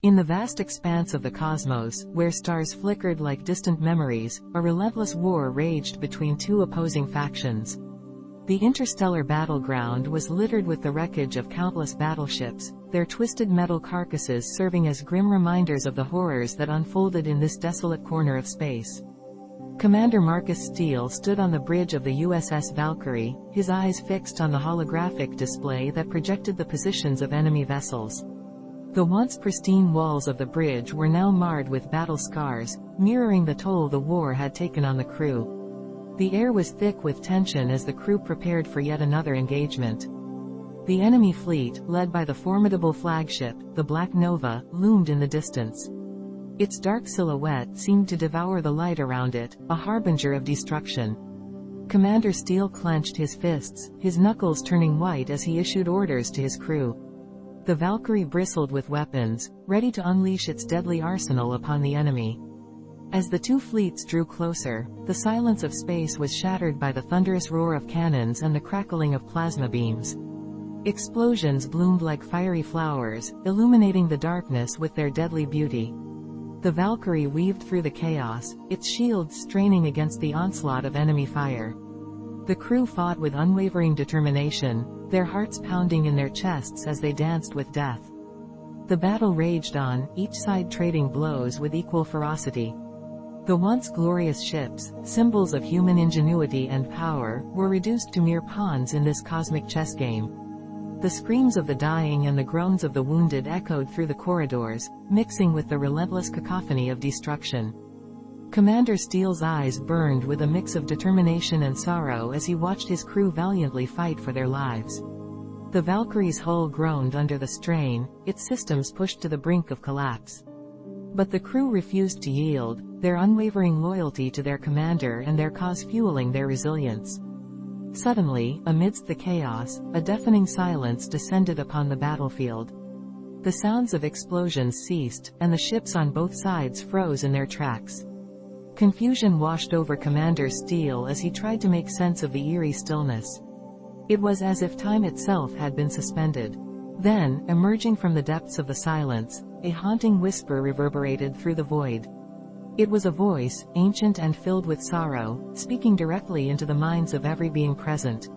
In the vast expanse of the cosmos, where stars flickered like distant memories, a relentless war raged between two opposing factions. The interstellar battleground was littered with the wreckage of countless battleships, their twisted metal carcasses serving as grim reminders of the horrors that unfolded in this desolate corner of space. Commander Marcus Steele stood on the bridge of the USS Valkyrie, his eyes fixed on the holographic display that projected the positions of enemy vessels. The once pristine walls of the bridge were now marred with battle scars, mirroring the toll the war had taken on the crew. The air was thick with tension as the crew prepared for yet another engagement. The enemy fleet, led by the formidable flagship, the Black Nova, loomed in the distance. Its dark silhouette seemed to devour the light around it, a harbinger of destruction. Commander Steele clenched his fists, his knuckles turning white as he issued orders to his crew. The Valkyrie bristled with weapons, ready to unleash its deadly arsenal upon the enemy. As the two fleets drew closer, the silence of space was shattered by the thunderous roar of cannons and the crackling of plasma beams. Explosions bloomed like fiery flowers, illuminating the darkness with their deadly beauty. The Valkyrie weaved through the chaos, its shields straining against the onslaught of enemy fire. The crew fought with unwavering determination, their hearts pounding in their chests as they danced with death. The battle raged on, each side trading blows with equal ferocity. The once glorious ships, symbols of human ingenuity and power, were reduced to mere pawns in this cosmic chess game. The screams of the dying and the groans of the wounded echoed through the corridors, mixing with the relentless cacophony of destruction. Commander Steele's eyes burned with a mix of determination and sorrow as he watched his crew valiantly fight for their lives. The Valkyrie's hull groaned under the strain, its systems pushed to the brink of collapse. But the crew refused to yield, their unwavering loyalty to their commander and their cause fueling their resilience. Suddenly, amidst the chaos, a deafening silence descended upon the battlefield. The sounds of explosions ceased, and the ships on both sides froze in their tracks. Confusion washed over Commander Steele as he tried to make sense of the eerie stillness. It was as if time itself had been suspended. Then, emerging from the depths of the silence, a haunting whisper reverberated through the void. It was a voice, ancient and filled with sorrow, speaking directly into the minds of every being present.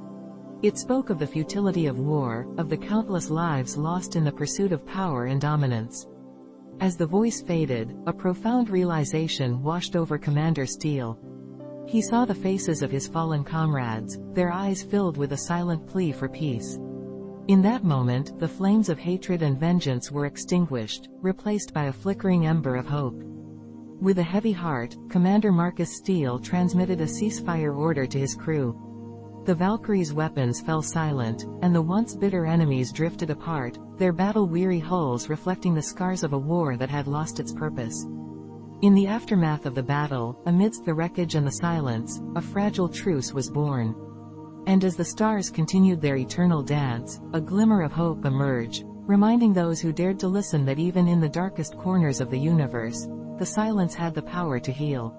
It spoke of the futility of war, of the countless lives lost in the pursuit of power and dominance. As the voice faded, a profound realization washed over Commander Steele. He saw the faces of his fallen comrades, their eyes filled with a silent plea for peace. In that moment, the flames of hatred and vengeance were extinguished, replaced by a flickering ember of hope. With a heavy heart, Commander Marcus Steele transmitted a ceasefire order to his crew. The Valkyrie's weapons fell silent, and the once bitter enemies drifted apart, their battle-weary hulls reflecting the scars of a war that had lost its purpose. In the aftermath of the battle, amidst the wreckage and the silence, a fragile truce was born. And as the stars continued their eternal dance, a glimmer of hope emerged, reminding those who dared to listen that even in the darkest corners of the universe, the silence had the power to heal.